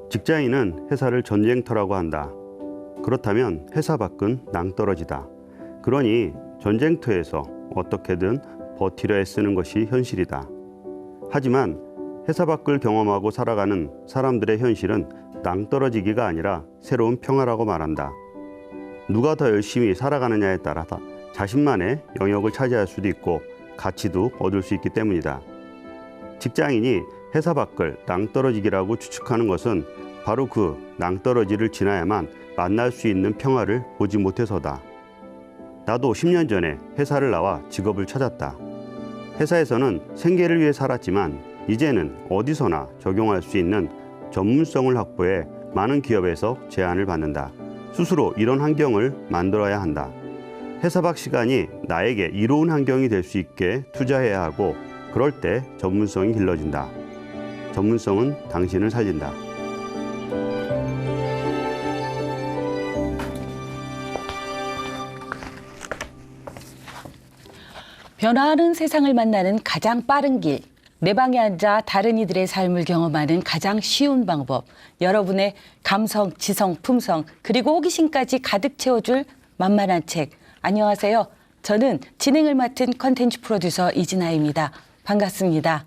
직장인은 회사를 전쟁터라고 한다. 그렇다면 회사 밖은 낭떠러지다. 그러니 전쟁터에서 어떻게든 버티려 애쓰는 것이 현실이다. 하지만 회사 밖을 경험하고 살아가는 사람들의 현실은 낭떠러지기가 아니라 새로운 평화라고 말한다. 누가 더 열심히 살아가느냐에 따라 자신만의 영역을 차지할 수도 있고 가치도 얻을 수 있기 때문이다. 직장인이 회사 밖을 낭떠러지기라고 추측하는 것은 바로 그 낭떠러지를 지나야만 만날 수 있는 평화를 보지 못해서다. 나도 10년 전에 회사를 나와 직업을 찾았다. 회사에서는 생계를 위해 살았지만 이제는 어디서나 적용할 수 있는 전문성을 확보해 많은 기업에서 제안을 받는다. 스스로 이런 환경을 만들어야 한다. 회사 밖 시간이 나에게 이로운 환경이 될 수 있게 투자해야 하고 그럴 때 전문성이 길러진다. 전문성은 당신을 살린다. 변화하는 세상을 만나는 가장 빠른 길. 내 방에 앉아 다른 이들의 삶을 경험하는 가장 쉬운 방법. 여러분의 감성, 지성, 품성, 그리고 호기심까지 가득 채워줄 만만한 책. 안녕하세요. 저는 진행을 맡은 컨텐츠 프로듀서 이진아입니다. 반갑습니다.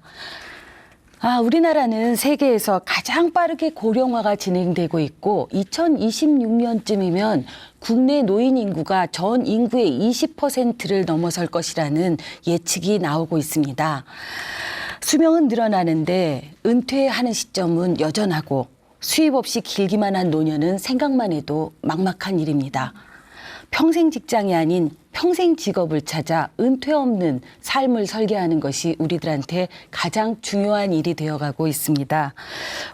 우리나라는 세계에서 가장 빠르게 고령화가 진행되고 있고 2026년쯤이면 국내 노인 인구가 전 인구의 20%를 넘어설 것이라는 예측이 나오고 있습니다. 수명은 늘어나는데 은퇴하는 시점은 여전하고 수입 없이 길기만 한 노년은 생각만 해도 막막한 일입니다. 평생 직장이 아닌 평생 직업을 찾아 은퇴 없는 삶을 설계하는 것이 우리들한테 가장 중요한 일이 되어가고 있습니다.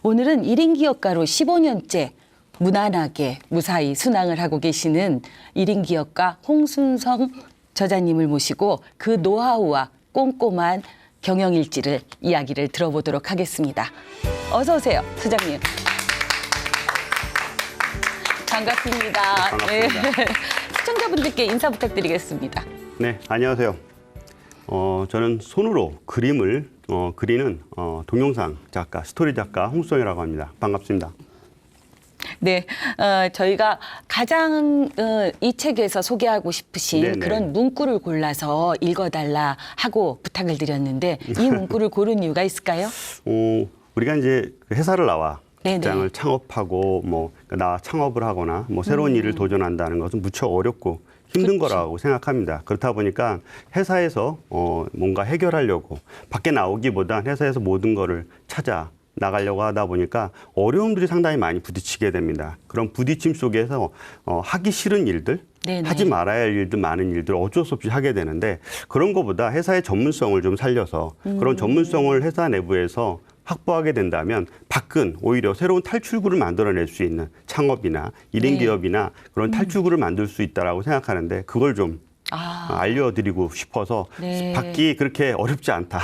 오늘은 1인 기업가로 15년째 무난하게 무사히 순항을 하고 계시는 1인 기업가 홍순성 저자님을 모시고 그 노하우와 꼼꼼한 경영일지를 이야기를 들어보도록 하겠습니다. 어서 오세요, 소장님. 반갑습니다. 반갑습니다. 네. 시청자분들께 인사 부탁드리겠습니다. 네, 안녕하세요. 저는 손으로 그림을 그리는 동영상 작가, 스토리 작가 홍수성이라고 합니다. 반갑습니다. 네, 저희가 가장 이 책에서 소개하고 싶으신 네네. 그런 문구를 골라서 읽어달라 하고 부탁을 드렸는데 이 문구를 고른 이유가 있을까요? 우리가 이제 회사를 나와 네네. 직장을 창업하고 나 창업을 하거나 새로운 일을 도전한다는 것은 무척 어렵고 힘든 그렇죠. 거라고 생각합니다. 그렇다 보니까 회사에서 뭔가 해결하려고 밖에 나오기보다 회사에서 모든 거를 찾아 나가려고 하다 보니까 어려움들이 상당히 많이 부딪히게 됩니다. 그런 부딪힘 속에서 하기 싫은 일들, 네네. 하지 말아야 할 일들, 많은 일들 어쩔 수 없이 하게 되는데 그런 것보다 회사의 전문성을 좀 살려서 그런 전문성을 회사 내부에서 확보하게 된다면 밖은 오히려 새로운 탈출구를 만들어낼 수 있는 창업이나 1인 기업이나 그런 탈출구를 만들 수 있다라고 생각하는데 그걸 좀 알려드리고 싶어서 네. 밖이 그렇게 어렵지 않다.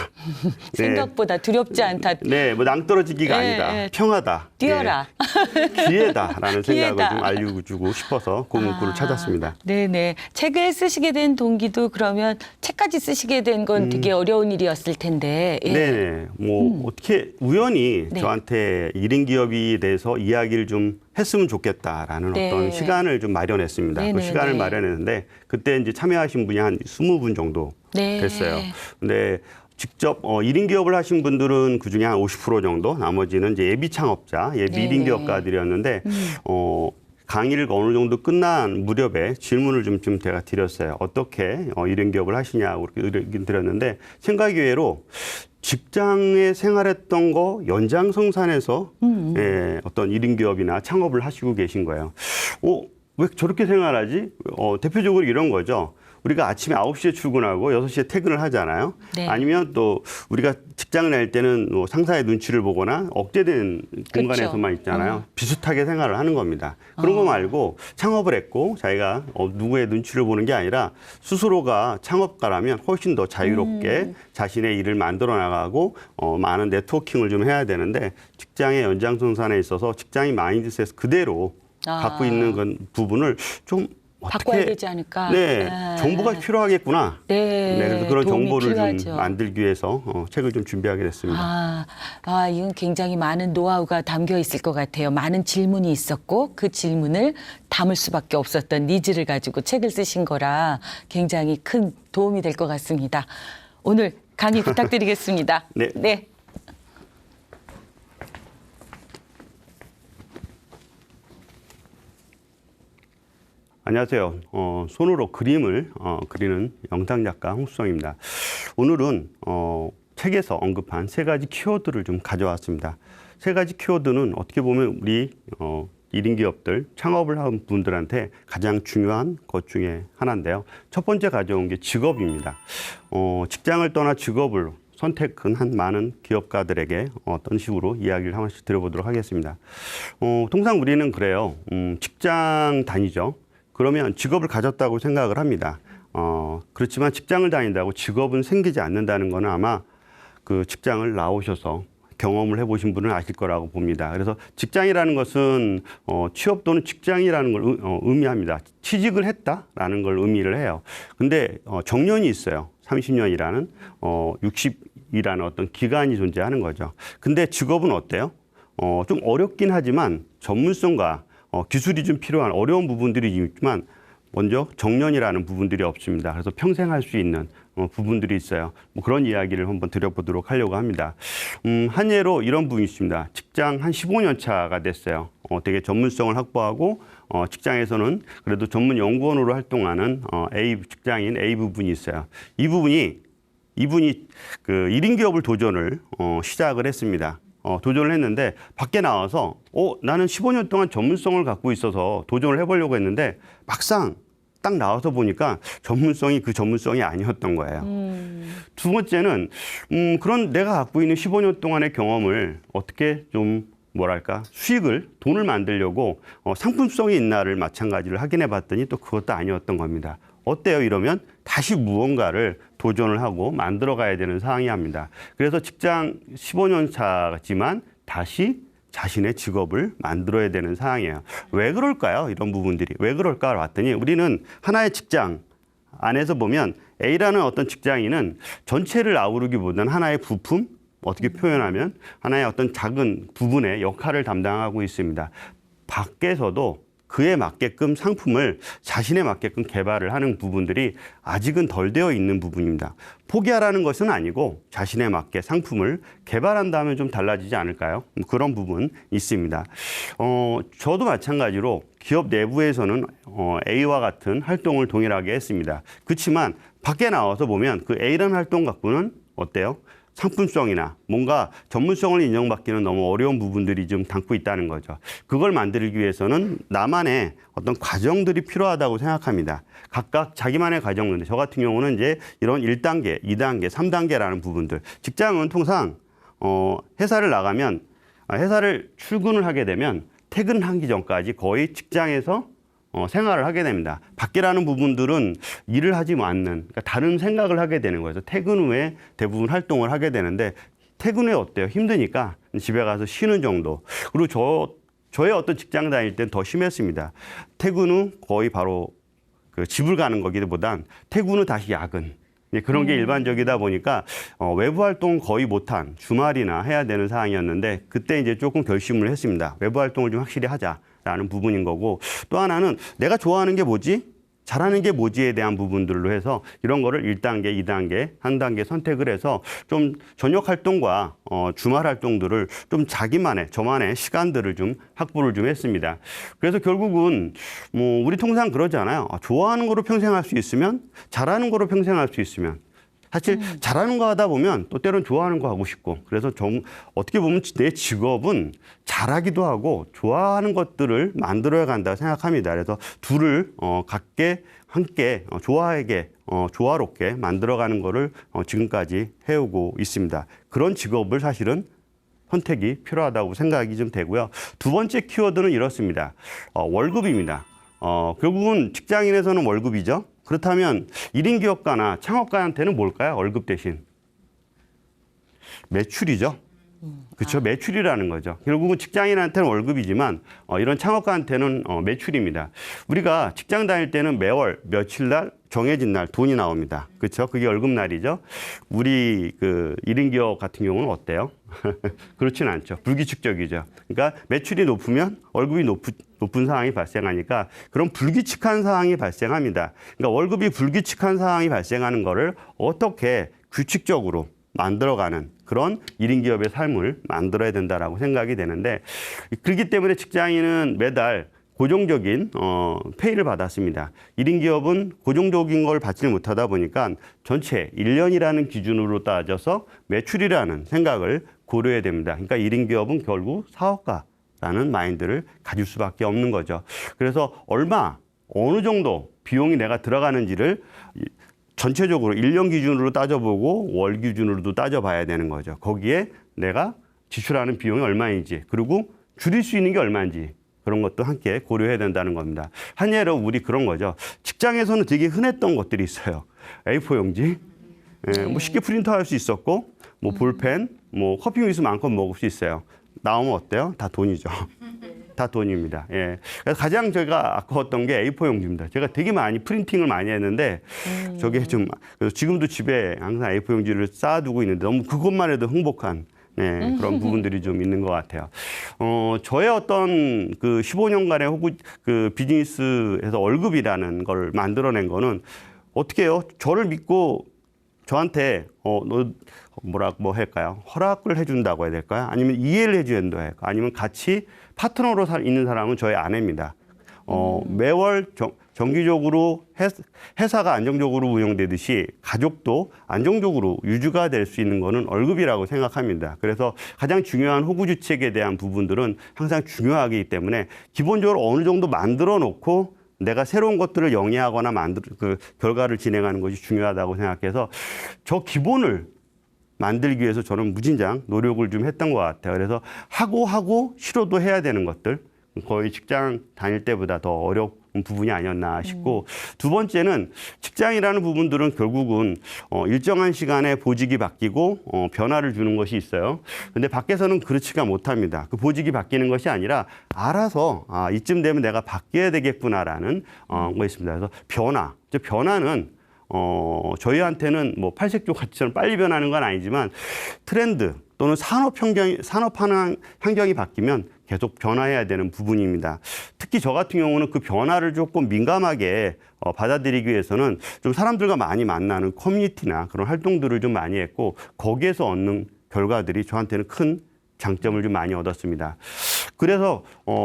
생각보다 두렵지 않다. 네, 낭떠러지기가 아니다. 네. 평하다. 뛰어라. 네, 기회다라는 생각을 기회다. 좀 알려주고 싶어서 그 문구를 찾았습니다. 네네. 책을 쓰시게 된 동기도 그러면 책까지 쓰시게 된 건 되게 어려운 일이었을 텐데. 예. 네네. 어떻게 우연히 네. 저한테 1인 기업에 대해서 이야기를 좀 했으면 좋겠다라는 네. 어떤 시간을 좀 마련했습니다. 네네네. 그 시간을 마련했는데 그때 이제 참여하신 분이 한 20분 정도 네. 됐어요. 근데 직접 1인 기업을 하신 분들은 그중에 한 50% 정도, 나머지는 이제 예비 창업자, 예비 네네. 1인 기업가들이었는데 강의를 어느 정도 끝난 무렵에 질문을 좀 제가 드렸어요. 어떻게 1인 기업을 하시냐고 그렇게 의견 드렸는데 생각외로 직장에 생활했던 거 연장성산에서 어떤 1인 기업이나 창업을 하시고 계신 거예요. 왜 저렇게 생활하지? 대표적으로 이런 거죠. 우리가 아침에 9시에 출근하고 6시에 퇴근을 하잖아요. 네. 아니면 또 우리가 직장을 낼 때는 상사의 눈치를 보거나 억제된 공간에서만 있잖아요. 비슷하게 생활을 하는 겁니다. 그런 거 말고 창업을 했고 자기가 누구의 눈치를 보는 게 아니라 스스로가 창업가라면 훨씬 더 자유롭게 자신의 일을 만들어 나가고 많은 네트워킹을 좀 해야 되는데 직장의 연장선상에 있어서 직장인 마인드셋 그대로 갖고 있는 부분을 좀 바꿔야 되지 않을까? 네, 아. 정보가 필요하겠구나. 네, 그래서 그런 도움이 정보를 필요하죠. 좀 만들기 위해서 책을 좀 준비하게 됐습니다. 이건 굉장히 많은 노하우가 담겨 있을 것 같아요. 많은 질문이 있었고 그 질문을 담을 수밖에 없었던 니즈를 가지고 책을 쓰신 거라 굉장히 큰 도움이 될 것 같습니다. 오늘 강의 부탁드리겠습니다. 네. 안녕하세요. 손으로 그림을 그리는 영상작가 홍수성입니다. 오늘은 책에서 언급한 세 가지 키워드를 좀 가져왔습니다. 세 가지 키워드는 어떻게 보면 우리 1인 기업들, 창업을 한 분들한테 가장 중요한 것 중에 하나인데요. 첫 번째 가져온 게 직업입니다. 직장을 떠나 직업을 선택한 한 많은 기업가들에게 어떤 식으로 이야기를 한 번씩 드려보도록 하겠습니다. 통상 우리는 그래요. 직장 다니죠. 그러면 직업을 가졌다고 생각을 합니다. 그렇지만 직장을 다닌다고 직업은 생기지 않는다는 거는 아마 그 직장을 나오셔서 경험을 해보신 분은 아실 거라고 봅니다. 그래서 직장이라는 것은 취업 또는 직장이라는 걸 의미합니다. 취직을 했다라는 걸 의미를 해요. 근데 정년이 있어요. 30년이라는 60이라는 어떤 기간이 존재하는 거죠. 근데 직업은 어때요? 좀 어렵긴 하지만 전문성과 기술이 좀 필요한 어려운 부분들이 있지만 먼저 정년이라는 부분들이 없습니다. 그래서 평생 할 수 있는 부분들이 있어요. 뭐 그런 이야기를 한번 드려보도록 하려고 합니다. 한 예로 이런 부분이 있습니다. 직장 한 15년 차가 됐어요. 되게 전문성을 확보하고 직장에서는 그래도 전문 연구원으로 활동하는 직장인 A 부분이 있어요. 이분이 그 1인 기업을 도전을 시작을 했습니다. 도전을 했는데 밖에 나와서 나는 15년 동안 전문성을 갖고 있어서 도전을 해보려고 했는데 막상 딱 나와서 보니까 그 전문성이 아니었던 거예요. 두 번째는 그런 내가 갖고 있는 15년 동안의 경험을 어떻게 좀 돈을 만들려고 상품성이 있나를 마찬가지를 확인해 봤더니 또 그것도 아니었던 겁니다. 어때요? 이러면 다시 무언가를 도전을 하고 만들어 가야 되는 상황이 합니다. 그래서 직장 15년 차지만 다시 자신의 직업을 만들어야 되는 상황이에요. 왜 그럴까요? 이런 부분들이. 왜 그럴까 봤더니 우리는 하나의 직장 안에서 보면 A라는 어떤 직장인은 전체를 아우르기보다는 하나의 부품, 어떻게 표현하면 하나의 어떤 작은 부분의 역할을 담당하고 있습니다. 밖에서도 그에 맞게끔 상품을 자신에 맞게끔 개발을 하는 부분들이 아직은 덜 되어 있는 부분입니다. 포기하라는 것은 아니고 자신에 맞게 상품을 개발한다면 좀 달라지지 않을까요? 그런 부분 있습니다. 저도 마찬가지로 기업 내부에서는 A와 같은 활동을 동일하게 했습니다. 그렇지만 밖에 나와서 보면 그 A라는 활동 갖고는 어때요? 상품성이나 뭔가 전문성을 인정받기는 너무 어려운 부분들이 좀 담고 있다는 거죠. 그걸 만들기 위해서는 나만의 어떤 과정들이 필요하다고 생각합니다. 각각 자기만의 과정인데 저 같은 경우는 이제 이런 1단계, 2단계, 3단계라는 부분들. 직장은 통상 회사를 나가면 회사를 출근을 하게 되면 퇴근하기 전까지 거의 직장에서 생활을 하게 됩니다. 밖이라는 부분들은 일을 하지 않는, 그러니까 다른 생각을 하게 되는 거예요. 퇴근 후에 대부분 활동을 하게 되는데 퇴근 후에 어때요? 힘드니까 집에 가서 쉬는 정도. 그리고 저의 어떤 직장 다닐 땐 더 심했습니다. 퇴근 후 거의 바로 그 집을 가는 거기보단 퇴근 후 다시 야근. 그런 게 일반적이다 보니까 외부 활동 거의 못한 주말이나 해야 되는 상황이었는데 그때 이제 조금 결심을 했습니다. 외부 활동을 좀 확실히 하자라는 부분인 거고 또 하나는 내가 좋아하는 게 뭐지? 잘하는 게 뭐지에 대한 부분들로 해서 이런 거를 1단계, 2단계, 한 단계 선택을 해서 좀 저녁 활동과 주말 활동들을 좀 저만의 시간들을 좀 확보를 좀 했습니다. 그래서 결국은 뭐 우리 통상 그러잖아요. 좋아하는 거로 평생 할 수 있으면 잘하는 거로 평생 할 수 있으면 사실 잘하는 거 하다 보면 또 때론 좋아하는 거 하고 싶고 그래서 어떻게 보면 내 직업은 잘하기도 하고 좋아하는 것들을 만들어야 간다고 생각합니다. 그래서 둘을 함께 조화롭게 만들어가는 거를 지금까지 해오고 있습니다. 그런 직업을 사실은 선택이 필요하다고 생각이 좀 되고요. 두 번째 키워드는 이렇습니다. 월급입니다. 결국은 직장인에서는 월급이죠. 그렇다면 1인 기업가나 창업가한테는 뭘까요? 월급 대신 매출이죠. 그렇죠. 매출이라는 거죠. 결국은 직장인한테는 월급이지만 이런 창업가한테는 매출입니다. 우리가 직장 다닐 때는 매월 며칠 날 정해진 날 돈이 나옵니다. 그렇죠. 그게 월급날이죠. 우리 그 1인 기업 같은 경우는 어때요? 그렇지는 않죠. 불규칙적이죠. 그러니까 매출이 높으면 월급이 높은 상황이 발생하니까 그런 불규칙한 상황이 발생합니다. 그러니까 월급이 불규칙한 상황이 발생하는 거를 어떻게 규칙적으로 만들어가는 그런 1인 기업의 삶을 만들어야 된다라고 생각이 되는데, 그렇기 때문에 직장인은 매달 고정적인 페이를 받았습니다. 1인 기업은 고정적인 걸 받지 못하다 보니까 전체 1년이라는 기준으로 따져서 매출이라는 생각을 고려해야 됩니다. 그러니까 1인 기업은 결국 사업가라는 마인드를 가질 수밖에 없는 거죠. 그래서 어느 정도 비용이 내가 들어가는지를 전체적으로 1년 기준으로 따져보고 월 기준으로도 따져봐야 되는 거죠. 거기에 내가 지출하는 비용이 얼마인지, 그리고 줄일 수 있는 게 얼마인지, 그런 것도 함께 고려해야 된다는 겁니다. 한 예로 우리 그런 거죠. 직장에서는 되게 흔했던 것들이 있어요. A4 용지, 뭐 쉽게 프린터할 수 있었고, 뭐 볼펜, 뭐 커피 믹스 마음껏 먹을 수 있어요. 나오면 어때요? 다 돈이죠. 다 돈입니다. 예. 그래서 가장 제가 아까웠던 게 A4 용지입니다. 제가 되게 많이 프린팅을 많이 했는데 저게 좀, 그래서 지금도 집에 항상 A4 용지를 쌓아두고 있는데 너무 그것만 해도 행복한 그런 부분들이 좀 있는 것 같아요. 저의 어떤 그 15년간의 혹은 그 비즈니스에서 월급이라는 걸 만들어낸 거는 어떻게 해요? 저를 믿고 저한테 뭐 할까요? 허락을 해준다고 해야 될까요? 아니면 이해를 해준다고 해야 될까요? 아니면 같이 파트너로 있는 사람은 저의 아내입니다. 매월 정기적으로 회사가 안정적으로 운영되듯이 가족도 안정적으로 유지가 될 수 있는 거는 월급이라고 생각합니다. 그래서 가장 중요한 호구주책에 대한 부분들은 항상 중요하기 때문에 기본적으로 어느 정도 만들어 놓고 내가 새로운 것들을 영위하거나 그 결과를 진행하는 것이 중요하다고 생각해서 저 기본을 만들기 위해서 저는 무진장 노력을 좀 했던 것 같아요. 그래서 하고 싫어도 해야 되는 것들, 거의 직장 다닐 때보다 더 어려운 부분이 아니었나 싶고, 두 번째는 직장이라는 부분들은 결국은 일정한 시간에 보직이 바뀌고 변화를 주는 것이 있어요. 근데 밖에서는 그렇지가 못합니다. 그 보직이 바뀌는 것이 아니라 알아서 이쯤 되면 내가 바뀌어야 되겠구나라는 거 있습니다. 그래서 변화는 저희한테는 뭐 팔색조 같이처럼 빨리 변하는 건 아니지만 트렌드 또는 산업 환경이 바뀌면 계속 변화해야 되는 부분입니다. 특히 저 같은 경우는 그 변화를 조금 민감하게 받아들이기 위해서는 좀 사람들과 많이 만나는 커뮤니티나 그런 활동들을 좀 많이 했고, 거기에서 얻는 결과들이 저한테는 큰 장점을 좀 많이 얻었습니다. 그래서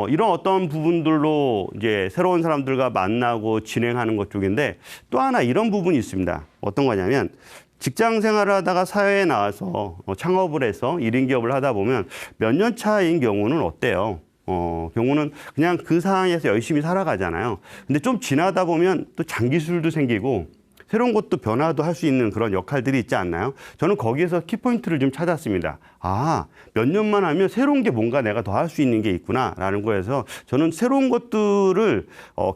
이런 어떤 부분들로 이제 새로운 사람들과 만나고 진행하는 것 쪽인데, 또 하나 이런 부분이 있습니다. 어떤 거냐면 직장 생활을 하다가 사회에 나와서 창업을 해서 1인 기업을 하다 보면 몇 년 차인 경우는 어때요? 경우는 그냥 그 상황에서 열심히 살아가잖아요. 근데 좀 지나다 보면 또 장기술도 생기고 새로운 것도 변화도 할 수 있는 그런 역할들이 있지 않나요? 저는 거기에서 키포인트를 좀 찾았습니다. 몇 년만 하면 새로운 게 뭔가 내가 더 할 수 있는 게 있구나라는 거에서 저는 새로운 것들을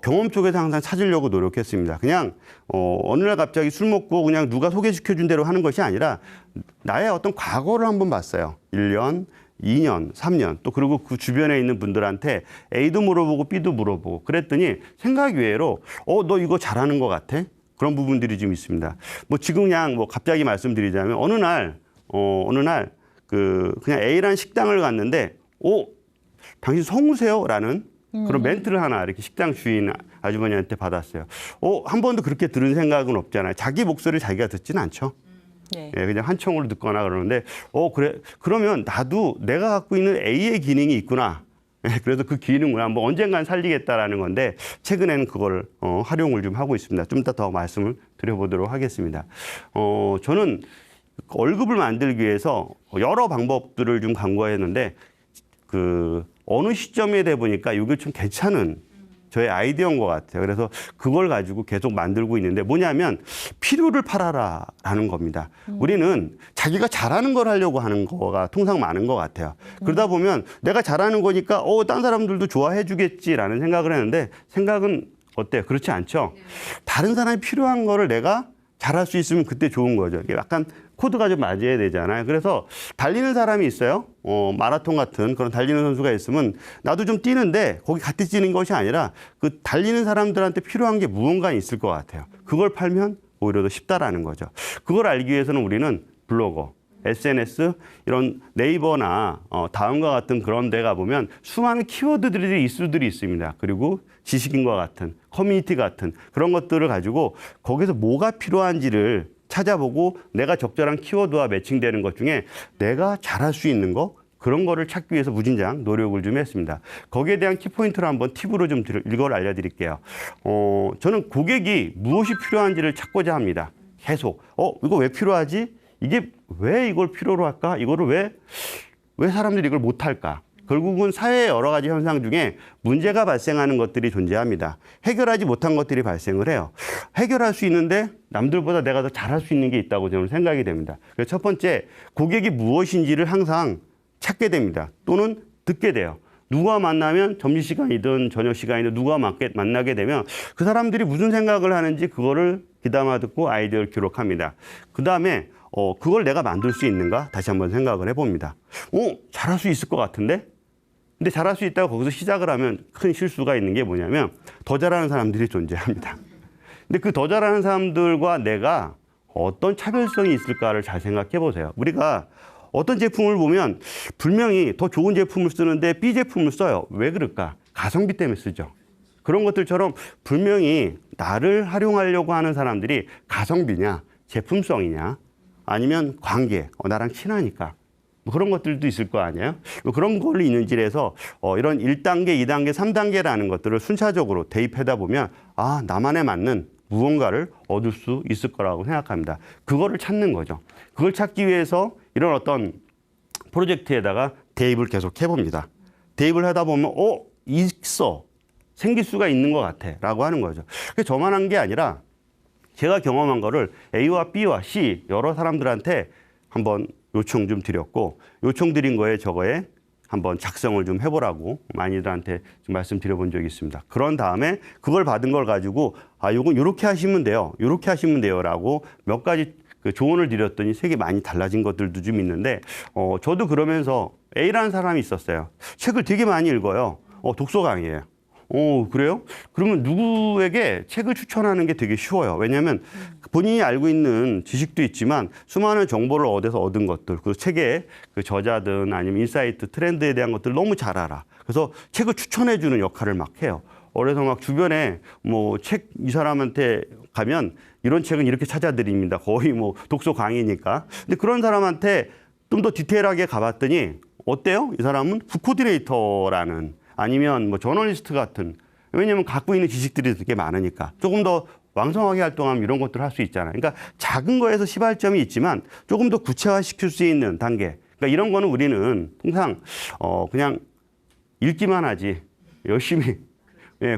경험 쪽에서 항상 찾으려고 노력했습니다. 그냥 어느 날 갑자기 술 먹고 그냥 누가 소개시켜준 대로 하는 것이 아니라 나의 어떤 과거를 한번 봤어요. 1년, 2년, 3년, 또 그리고 그 주변에 있는 분들한테 A도 물어보고 B도 물어보고 그랬더니 생각 외로 너 이거 잘하는 것 같아? 그런 부분들이 좀 있습니다. 뭐 지금 그냥 뭐 갑자기 말씀드리자면 어느 날 그냥 A라는 식당을 갔는데 당신 성우세요? 라는 그런 멘트를 하나 이렇게 식당 주인 아주머니한테 받았어요. 한 번도 그렇게 들은 생각은 없잖아요. 자기 목소리를 자기가 듣지는 않죠. 네. 예, 그냥 한청으로 듣거나 그러는데 그래 그러면 나도 내가 갖고 있는 A의 기능이 있구나. 그래서 그 기능을 한번 언젠간 살리겠다라는 건데 최근에는 그걸 활용을 좀 하고 있습니다. 좀 이따 더 말씀을 드려보도록 하겠습니다. 저는 월급을 만들기 위해서 여러 방법들을 좀 강구했는데 어느 시점에 돼 보니까 이게 좀 괜찮은 저의 아이디어인 것 같아요. 그래서 그걸 가지고 계속 만들고 있는데 뭐냐면 필요를 팔아라라는 겁니다. 우리는 자기가 잘하는 걸 하려고 하는 거가 통상 많은 것 같아요. 그러다 보면 내가 잘하는 거니까 딴 사람들도 좋아해 주겠지라는 생각을 했는데 생각은 어때요? 그렇지 않죠? 다른 사람이 필요한 거를 내가 잘할 수 있으면 그때 좋은 거죠. 이게 약간 코드가 좀 맞아야 되잖아요. 그래서 달리는 사람이 있어요. 마라톤 같은 그런 달리는 선수가 있으면 나도 좀 뛰는데 거기 같이 뛰는 것이 아니라 그 달리는 사람들한테 필요한 게 무언가 있을 것 같아요. 그걸 팔면 오히려 더 쉽다라는 거죠. 그걸 알기 위해서는 우리는 블로거, SNS, 이런 네이버나 다음과 같은 그런 데 가보면 수많은 키워드들이 이슈들이 있습니다. 그리고 지식인과 같은 커뮤니티 같은 그런 것들을 가지고 거기서 뭐가 필요한지를 찾아보고 내가 적절한 키워드와 매칭되는 것 중에 내가 잘할 수 있는 거 그런 거를 찾기 위해서 무진장 노력을 좀 했습니다. 거기에 대한 키포인트를 한번 팁으로 좀 이걸 알려드릴게요. 저는 고객이 무엇이 필요한지를 찾고자 합니다. 계속 이거 왜 필요하지? 이게 왜 이걸 필요로 할까? 이거를 왜 사람들이 이걸 못할까? 결국은 사회의 여러 가지 현상 중에 문제가 발생하는 것들이 존재합니다. 해결하지 못한 것들이 발생을 해요. 해결할 수 있는데 남들보다 내가 더 잘할 수 있는 게 있다고 저는 생각이 됩니다. 그래서 첫 번째, 고객이 무엇인지를 항상 찾게 됩니다. 또는 듣게 돼요. 누가 만나면 점심시간이든 저녁시간이든 누가 만나게 되면 그 사람들이 무슨 생각을 하는지 그거를 귀담아 듣고 아이디어를 기록합니다. 그 다음에 그걸 내가 만들 수 있는가? 다시 한번 생각을 해봅니다. 잘할 수 있을 것 같은데? 근데 잘할 수 있다고 거기서 시작을 하면 큰 실수가 있는 게 뭐냐면 더 잘하는 사람들이 존재합니다. 근데 그 더 잘하는 사람들과 내가 어떤 차별성이 있을까를 잘 생각해 보세요. 우리가 어떤 제품을 보면 분명히 더 좋은 제품을 쓰는데 B 제품을 써요. 왜 그럴까? 가성비 때문에 쓰죠. 그런 것들처럼 분명히 나를 활용하려고 하는 사람들이 가성비냐, 제품성이냐, 아니면 관계, 나랑 친하니까. 뭐 그런 것들도 있을 거 아니에요? 뭐 그런 걸 있는지에서 이런 1단계, 2단계, 3단계라는 것들을 순차적으로 대입하다 보면 나만에 맞는 무언가를 얻을 수 있을 거라고 생각합니다. 그거를 찾는 거죠. 그걸 찾기 위해서 이런 어떤 프로젝트에다가 대입을 계속 해봅니다. 대입을 하다 보면 생길 수가 있는 것 같아 라고 하는 거죠. 그게 저만 한 게 아니라 제가 경험한 거를 A와 B와 C 여러 사람들한테 한번 요청 좀 드렸고 요청 드린 거에 저거에 한번 작성을 좀 해보라고 많이들한테 좀 말씀드려본 적이 있습니다. 그런 다음에 그걸 받은 걸 가지고 요건 이렇게 하시면 돼요. 이렇게 하시면 돼요. 라고 몇 가지 그 조언을 드렸더니 색이 많이 달라진 것들도 좀 있는데 저도 그러면서 A라는 사람이 있었어요. 책을 되게 많이 읽어요. 독서 강의예요. 그래요? 그러면 누구에게 책을 추천하는 게 되게 쉬워요. 왜냐하면 본인이 알고 있는 지식도 있지만 수많은 정보를 어디서 얻은 것들, 그 책의 그 저자든 아니면 인사이트, 트렌드에 대한 것들을 너무 잘 알아. 그래서 책을 추천해주는 역할을 막 해요. 그래서 막 주변에 뭐 책 이 사람한테 가면 이런 책은 이렇게 찾아드립니다. 거의 뭐 독서 강의니까. 근데 그런 사람한테 좀 더 디테일하게 가봤더니 어때요? 이 사람은 북코디네이터라는 아니면 뭐 저널리스트 같은, 왜냐면 갖고 있는 지식들이 되게 많으니까 조금 더 왕성하게 활동하면 이런 것들을 할 수 있잖아요. 그러니까 작은 거에서 시발점이 있지만 조금 더 구체화시킬 수 있는 단계. 그러니까 이런 거는 우리는 항상 그냥 읽기만 하지 열심히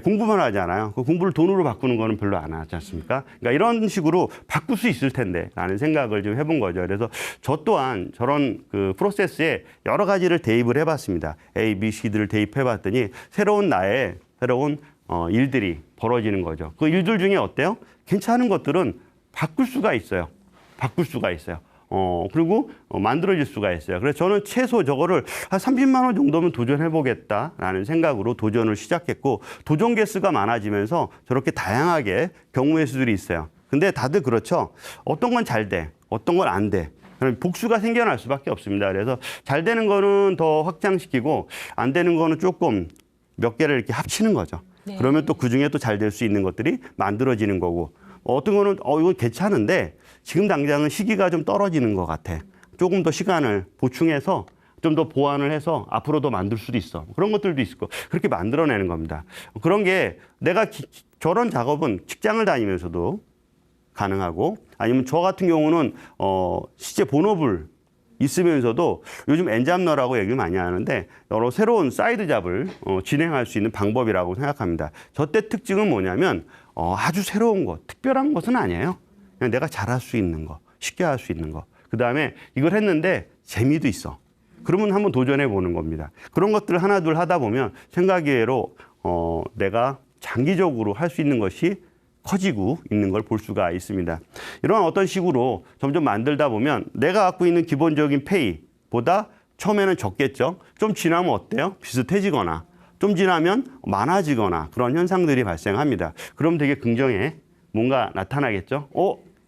공부만 하잖아요. 그 공부를 돈으로 바꾸는 거는 별로 안 하지 않습니까? 그러니까 이런 식으로 바꿀 수 있을 텐데 라는 생각을 좀 해본 거죠. 그래서 저 또한 저런 그 프로세스에 여러 가지를 대입을 해봤습니다. A, B, C들을 대입해봤더니 새로운 일들이 벌어지는 거죠. 그 일들 중에 어때요? 괜찮은 것들은 바꿀 수가 있어요. 그리고 만들어질 수가 있어요. 그래서 저는 최소 저거를 한 30만 원 정도면 도전해보겠다라는 생각으로 도전을 시작했고 도전 개수가 많아지면서 저렇게 다양하게 경우의 수들이 있어요. 근데 다들 그렇죠. 어떤 건 잘 돼, 어떤 건 안 돼. 그럼 복수가 생겨날 수밖에 없습니다. 그래서 잘 되는 거는 더 확장시키고 안 되는 거는 조금 몇 개를 이렇게 합치는 거죠. 네. 그러면 또 그중에 또 잘 될 수 있는 것들이 만들어지는 거고 어떤 거는 이거 괜찮은데 지금 당장은 시기가 좀 떨어지는 것 같아. 조금 더 시간을 보충해서 좀 더 보완을 해서 앞으로 더 만들 수도 있어. 그런 것들도 있고 그렇게 만들어내는 겁니다. 그런 게 내가 저런 작업은 직장을 다니면서도 가능하고 아니면 저 같은 경우는 실제 본업을 있으면서도 요즘 엔잡러라고 얘기를 많이 하는데 여러 새로운 사이드 잡을 진행할 수 있는 방법이라고 생각합니다. 저 때 특징은 뭐냐면 아주 새로운 것, 특별한 것은 아니에요. 그냥 내가 잘할 수 있는 거, 쉽게 할 수 있는 거. 그다음에 이걸 했는데 재미도 있어. 그러면 한번 도전해 보는 겁니다. 그런 것들을 하나 둘 하다 보면 생각외로 내가 장기적으로 할 수 있는 것이 커지고 있는 걸 볼 수가 있습니다. 이런 어떤 식으로 점점 만들다 보면 내가 갖고 있는 기본적인 페이보다 처음에는 적겠죠. 좀 지나면 어때요? 비슷해지거나 좀 지나면 많아지거나 그런 현상들이 발생합니다. 그럼 되게 긍정에 뭔가 나타나겠죠.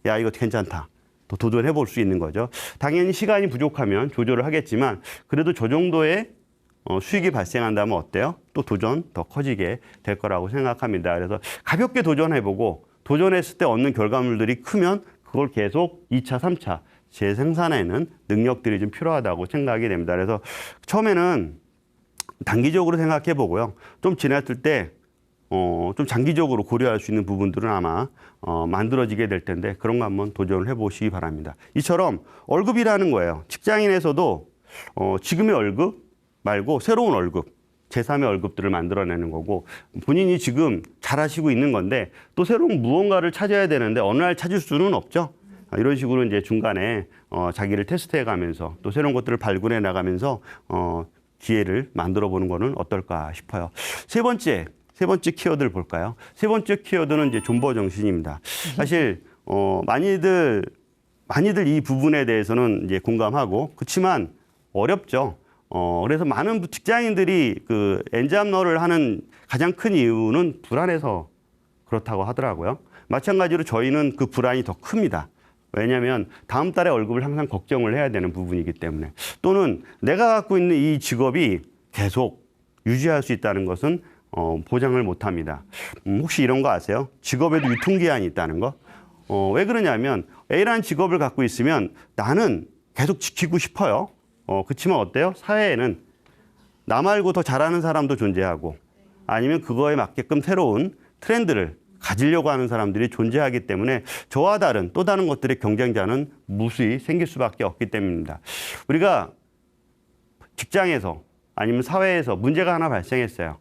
야, 이거 괜찮다. 또 도전해 볼 수 있는 거죠. 당연히 시간이 부족하면 조절을 하겠지만 그래도 저 정도의 수익이 발생한다면 어때요? 또 도전 더 커지게 될 거라고 생각합니다. 그래서 가볍게 도전해보고 도전했을 때 얻는 결과물들이 크면 그걸 계속 2차, 3차 재생산하는 능력들이 좀 필요하다고 생각이 됩니다. 그래서 처음에는 단기적으로 생각해 보고요. 좀 지났을 때 좀 장기적으로 고려할 수 있는 부분들은 아마 만들어지게 될 텐데 그런 거 한번 도전을 해보시기 바랍니다. 이처럼 월급이라는 거예요. 직장인에서도 지금의 월급 말고 새로운 월급, 제3의 월급들을 만들어내는 거고 본인이 지금 잘하시고 있는 건데 또 새로운 무언가를 찾아야 되는데 어느 날 찾을 수는 없죠. 이런 식으로 이제 중간에 자기를 테스트해 가면서 또 새로운 것들을 발굴해 나가면서 기회를 만들어 보는 거는 어떨까 싶어요. 세 번째 키워드를 볼까요? 세 번째 키워드는 이제 존버 정신입니다. 사실 많이들 이 부분에 대해서는 이제 공감하고 그렇지만 어렵죠. 그래서 많은 직장인들이 그 엔잡러를 하는 가장 큰 이유는 불안해서 그렇다고 하더라고요. 마찬가지로 저희는 그 불안이 더 큽니다. 왜냐하면 다음 달에 월급을 항상 걱정을 해야 되는 부분이기 때문에 또는 내가 갖고 있는 이 직업이 계속 유지할 수 있다는 것은 보장을 못합니다. 혹시 이런 거 아세요? 직업에도 유통기한이 있다는 거? 왜 그러냐면 A라는 직업을 갖고 있으면 나는 계속 지키고 싶어요. 그렇지만 어때요? 사회에는 나 말고 더 잘하는 사람도 존재하고 아니면 그거에 맞게끔 새로운 트렌드를 가지려고 하는 사람들이 존재하기 때문에 저와 다른 또 다른 것들의 경쟁자는 무수히 생길 수밖에 없기 때문입니다. 우리가 직장에서 아니면 사회에서 문제가 하나 발생했어요.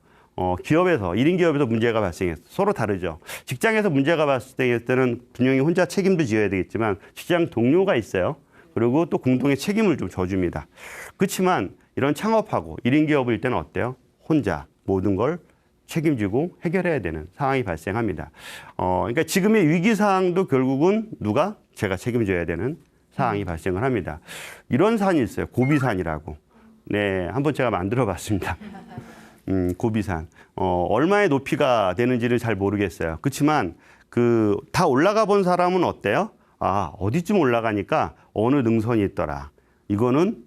기업에서 1인 기업에서 문제가 발생했어요. 서로 다르죠. 직장에서 문제가 발생했을 때는 분명히 혼자 책임도 지어야 되겠지만 직장 동료가 있어요. 그리고 또 공동의 책임을 좀 져줍니다. 그렇지만 이런 창업하고 1인 기업일 때는 어때요? 혼자 모든 걸 책임지고 해결해야 되는 상황이 발생합니다. 그러니까 지금의 위기 상황도 결국은 누가? 제가 책임져야 되는 상황이 발생을 합니다. 이런 산이 있어요. 고비산이라고. 네, 한번 제가 만들어 봤습니다. 고비산. 얼마의 높이가 되는지를 잘 모르겠어요. 그렇지만 다 올라가 본 사람은 어때요? 어디쯤 올라가니까 어느 능선이 있더라. 이거는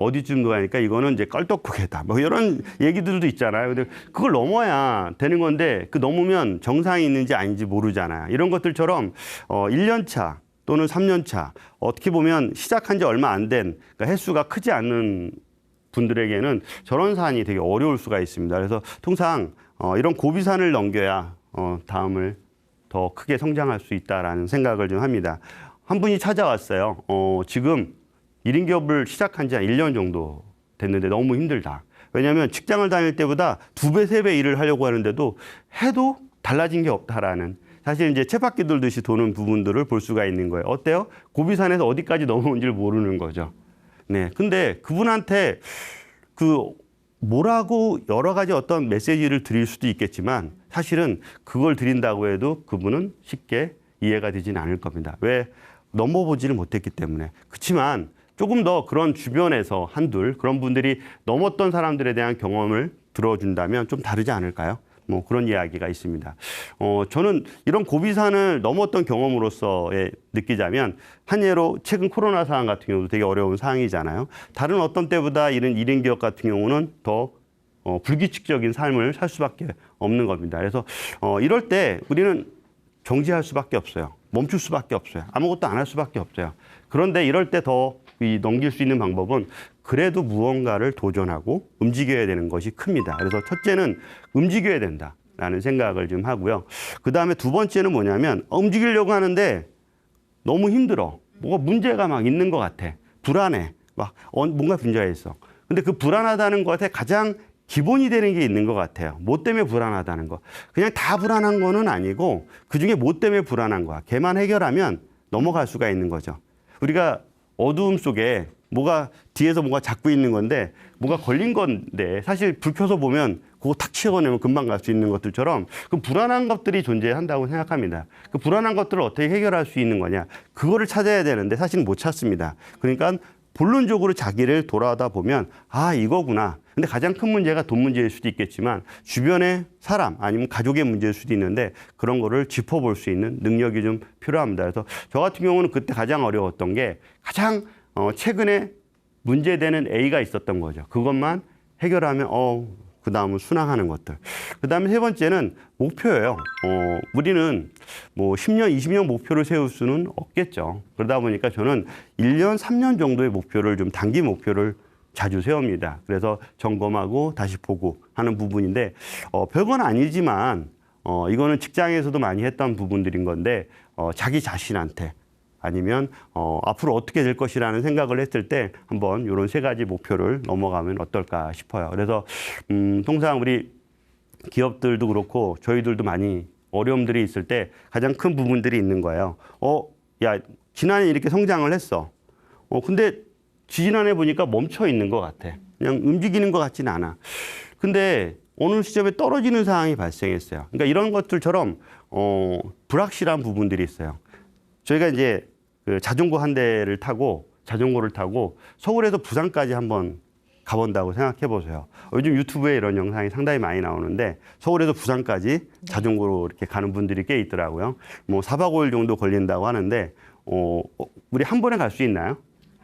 어디쯤 가니까 이거는 이제 껄떡고개다. 뭐 이런 얘기들도 있잖아요. 근데 그걸 넘어야 되는 건데 그 넘으면 정상이 있는지 아닌지 모르잖아요. 이런 것들처럼 1년 차 또는 3년 차 어떻게 보면 시작한 지 얼마 안 된 그러니까 횟수가 크지 않는 분들에게는 저런 산이 되게 어려울 수가 있습니다. 그래서 통상 이런 고비산을 넘겨야 다음을 더 크게 성장할 수 있다라는 생각을 좀 합니다. 한 분이 찾아왔어요. 지금 1인 기업을 시작한 지 한 1년 정도 됐는데 너무 힘들다. 왜냐하면 직장을 다닐 때보다 2배, 3배 일을 하려고 하는데도 해도 달라진 게 없다라는 사실 이제 쳇바퀴 돌듯이 도는 부분들을 볼 수가 있는 거예요. 어때요? 고비산에서 어디까지 넘어온지를 모르는 거죠. 네. 근데 그분한테 뭐라고 여러 가지 어떤 메시지를 드릴 수도 있겠지만 사실은 그걸 드린다고 해도 그분은 쉽게 이해가 되지는 않을 겁니다. 왜? 넘어보지를 못했기 때문에. 그렇지만 조금 더 그런 주변에서 한둘 그런 분들이 넘었던 사람들에 대한 경험을 들어준다면 좀 다르지 않을까요? 뭐 그런 이야기가 있습니다. 저는 이런 고비산을 넘었던 경험으로서 느끼자면 한 예로 최근 코로나 상황 같은 경우도 되게 어려운 상황이잖아요. 다른 어떤 때보다 이런 1인 기업 같은 경우는 더 불규칙적인 삶을 살 수밖에 없는 겁니다. 그래서 이럴 때 우리는 정지할 수밖에 없어요. 멈출 수밖에 없어요. 아무것도 안 할 수밖에 없어요. 그런데 이럴 때 더 넘길 수 있는 방법은 그래도 무언가를 도전하고 움직여야 되는 것이 큽니다. 그래서 첫째는 움직여야 된다라는 생각을 좀 하고요. 그다음에 두 번째는 뭐냐면 움직이려고 하는데 너무 힘들어. 뭐가 문제가 막 있는 것 같아. 불안해. 막 뭔가 문제가 있어. 근데 그 불안하다는 것에 가장 기본이 되는 게 있는 것 같아요. 뭐 때문에 불안하다는 거. 그냥 다 불안한 거는 아니고 그중에 뭐 때문에 불안한 거야. 걔만 해결하면 넘어갈 수가 있는 거죠. 우리가 어두움 속에 뒤에서 뭐가 잡고 있는 건데 뭐가 걸린 건데 사실 불 켜서 보면 그거 탁 치워내면 금방 갈 수 있는 것들처럼 그 불안한 것들이 존재한다고 생각합니다. 그 불안한 것들을 어떻게 해결할 수 있는 거냐. 그거를 찾아야 되는데 사실은 못 찾습니다. 그러니까 본론적으로 자기를 돌아다 보면 아, 이거구나. 근데 가장 큰 문제가 돈 문제일 수도 있겠지만 주변의 사람 아니면 가족의 문제일 수도 있는데 그런 거를 짚어볼 수 있는 능력이 좀 필요합니다. 그래서 저 같은 경우는 그때 가장 어려웠던 게 가장 최근에 문제되는 A가 있었던 거죠. 그것만 해결하면 그 다음은 순항하는 것들. 그 다음에 세 번째는 목표예요. 우리는 뭐 10년, 20년 목표를 세울 수는 없겠죠. 그러다 보니까 저는 1년, 3년 정도의 목표를 좀 단기 목표를 자주 세웁니다. 그래서 점검하고 다시 보고 하는 부분인데 별건 아니지만 이거는 직장에서도 많이 했던 부분들인 건데 자기 자신한테 아니면 앞으로 어떻게 될 것이라는 생각을 했을 때 한번 이런 세 가지 목표를 넘어가면 어떨까 싶어요. 그래서 통상 우리 기업들도 그렇고 저희들도 많이 어려움들이 있을 때 가장 큰 부분들이 있는 거예요. 야, 지난해 이렇게 성장을 했어. 근데 지난해 보니까 멈춰 있는 것 같아. 그냥 움직이는 것 같지는 않아. 근데 어느 시점에 떨어지는 상황이 발생했어요. 그러니까 이런 것들처럼 불확실한 부분들이 있어요. 저희가 이제 그 자전거를 타고 서울에서 부산까지 한번 가본다고 생각해 보세요. 요즘 유튜브에 이런 영상이 상당히 많이 나오는데 서울에서 부산까지 자전거로 이렇게 가는 분들이 꽤 있더라고요. 뭐 4박 5일 정도 걸린다고 하는데 우리 한 번에 갈 수 있나요?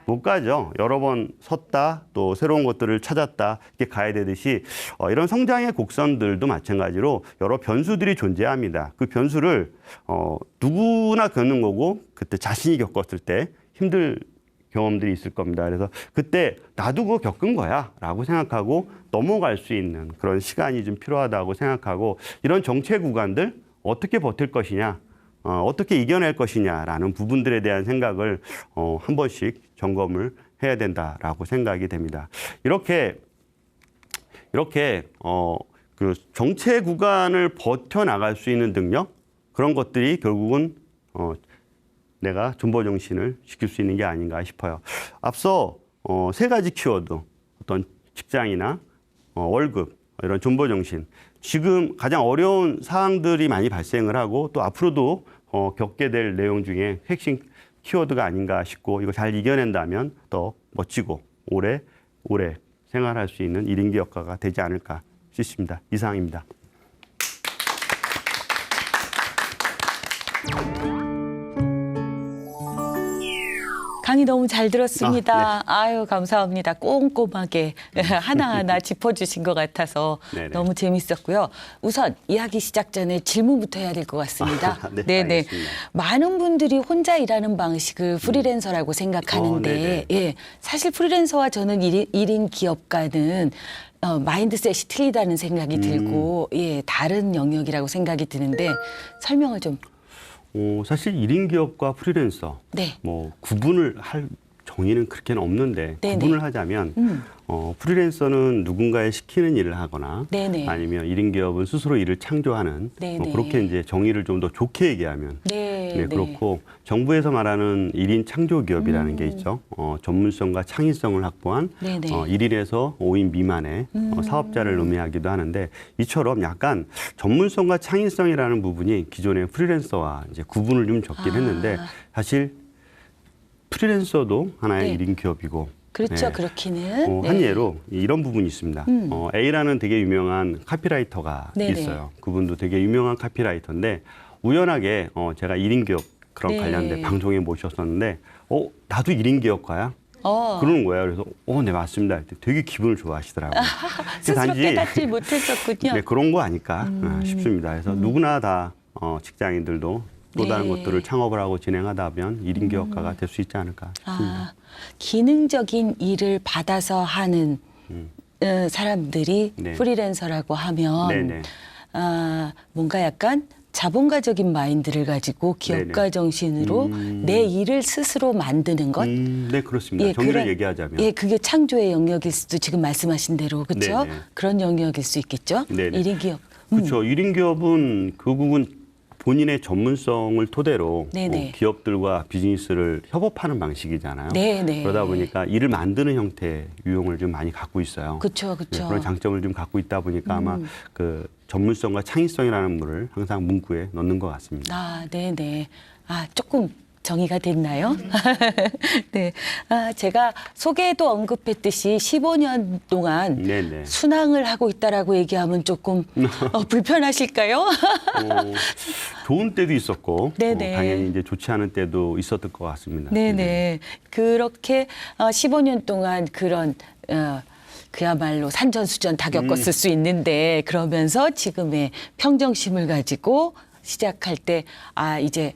못 가죠. 여러 번 섰다 또 새로운 것들을 찾았다 이렇게 가야 되듯이 이런 성장의 곡선들도 마찬가지로 여러 변수들이 존재합니다. 그 변수를 누구나 겪는 거고 그때 자신이 겪었을 때 힘들 경험들이 있을 겁니다. 그래서 그때 나도 그거 겪은 거야 라고 생각하고 넘어갈 수 있는 그런 시간이 좀 필요하다고 생각하고 이런 정체 구간들 어떻게 버틸 것이냐 어떻게 이겨낼 것이냐라는 부분들에 대한 생각을 한 번씩 점검을 해야 된다라고 생각이 됩니다. 이렇게 그 정체 구간을 버텨나갈 수 있는 능력 그런 것들이 결국은 내가 존버 정신을 지킬 수 있는 게 아닌가 싶어요. 앞서 세 가지 키워드 어떤 직장이나 월급 이런 존버 정신 지금 가장 어려운 사항들이 많이 발생을 하고 또 앞으로도 겪게 될 내용 중에 핵심 키워드가 아닌가 싶고 이거 잘 이겨낸다면 더 멋지고 오래 생활할 수 있는 1인 기업가가 되지 않을까 싶습니다. 이상입니다. 강의 너무 잘 들었습니다. 네. 아유, 감사합니다. 꼼꼼하게 하나하나 짚어주신 것 같아서 네네. 너무 재밌었고요. 우선 이야기 시작 전에 질문부터 해야 될 것 같습니다. 네, 네네. 알겠습니다. 많은 분들이 혼자 일하는 방식을 프리랜서라고 생각하는데 네네. 예, 사실 프리랜서와 저는 1인 기업가는 마인드셋이 틀리다는 생각이 들고 예, 다른 영역이라고 생각이 드는데 설명을 좀. 사실 1인 기업과 프리랜서 네. 뭐 구분을 할 정의는 그렇게는 없는데 네네. 구분을 하자면 프리랜서는 누군가의 시키는 일을 하거나 네네. 아니면 1인 기업은 스스로 일을 창조하는 네네. 그렇게 이제 정의를 좀 더 좋게 얘기하면 네, 그렇고 정부에서 말하는 1인 창조 기업이라는 게 있죠. 전문성과 창의성을 확보한 네네. 1인에서 5인 미만의 사업자를 의미하기도 하는데 이처럼 약간 전문성과 창의성이라는 부분이 기존의 프리랜서와 이제 구분을 좀 적긴 했는데 사실 프리랜서도 하나의 네. 1인 기업이고 그렇죠. 네. 그렇기는. 한 예로 이런 부분이 있습니다. A라는 되게 유명한 카피라이터가 네네. 있어요. 그분도 되게 유명한 카피라이터인데 우연하게 제가 1인 기업 그런 네. 관련된 방송에 모셨었는데 나도 1인 기업가야? 어. 그러는 거예요. 그래서 네 맞습니다. 되게 기분을 좋아하시더라고요. 스스로 깨닫지 못했었군요. 네, 그런 거 아닐까 싶습니다. 그래서 누구나 다 직장인들도 또 다른 네. 것들을 창업을 하고 진행하다 보면 1인 기업가가 될 수 있지 않을까 싶습니다. 기능적인 일을 받아서 하는 사람들이 네. 프리랜서라고 하면 네네. 뭔가 약간 자본가적인 마인드를 가지고 기업가 네네. 정신으로 내 일을 스스로 만드는 것. 네, 그렇습니다. 예, 정의를 얘기하자면. 예, 그게 창조의 영역일 수도 지금 말씀하신 대로 그렇죠? 네네. 그런 영역일 수 있겠죠. 네네. 1인 기업. 그렇죠. 1인 기업은 결국은 본인의 전문성을 토대로 네네. 기업들과 비즈니스를 협업하는 방식이잖아요. 네네. 그러다 보니까 일을 만드는 형태의 유형을 좀 많이 갖고 있어요. 그렇죠, 네, 그렇죠. 그런 장점을 좀 갖고 있다 보니까 아마 그 전문성과 창의성이라는 물을 항상 문구에 넣는 것 같습니다. 아, 네네. 아, 조금 정의가 됐나요? 네. 아, 제가 소개에도 언급했듯이 15년 동안 네네. 순항을 하고 있다라고 얘기하면 조금 불편하실까요? 좋은 때도 있었고 네네. 당연히 이제 좋지 않은 때도 있었을 것 같습니다. 네네. 그렇게 15년 동안 그런 그야말로 산전수전 다 겪었을 수 있는데 그러면서 지금의 평정심을 가지고 시작할 때 이제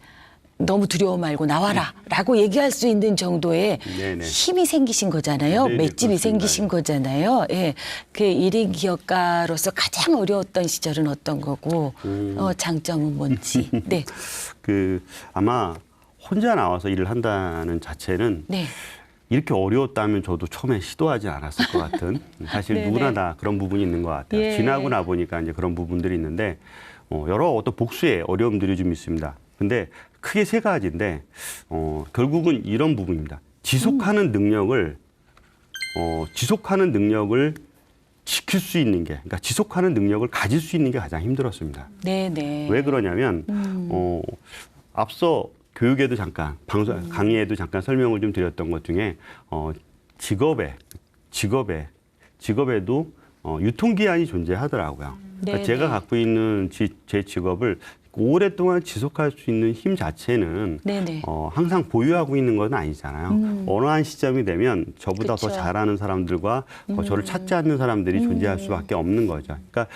너무 두려워 말고 나와라라고 얘기할 수 있는 정도의 네네. 힘이 생기신 거잖아요. 네네, 맷집이 그렇습니다. 생기신 거잖아요. 예. 그 1인 기업가로서 가장 어려웠던 시절은 어떤 거고 장점은 뭔지. 네. 그 아마 혼자 나와서 일을 한다는 자체는 네. 이렇게 어려웠다면 저도 처음에 시도하지 않았을 것 같은 사실 네네. 누구나 다 그런 부분이 있는 것 같아요. 예. 지나고 나 보니까 이제 그런 부분들이 있는데 여러 어떤 복수의 어려움들이 좀 있습니다. 근데 크게 세 가지인데 결국은 이런 부분입니다. 지속하는 능력을 지킬 수 있는 게, 그러니까 지속하는 능력을 가질 수 있는 게 가장 힘들었습니다. 네네. 왜 그러냐면 앞서 교육에도 잠깐 방송 강의에도 잠깐 설명을 좀 드렸던 것 중에 직업에도 유통기한이 존재하더라고요. 그러니까 네네. 제가 갖고 있는 제 직업을 오랫동안 지속할 수 있는 힘 자체는 네네. 항상 보유하고 있는 건 아니잖아요. 어느 한 시점이 되면 저보다 더 그쵸. 잘하는 사람들과 저를 찾지 않는 사람들이 존재할 수밖에 없는 거죠. 그러니까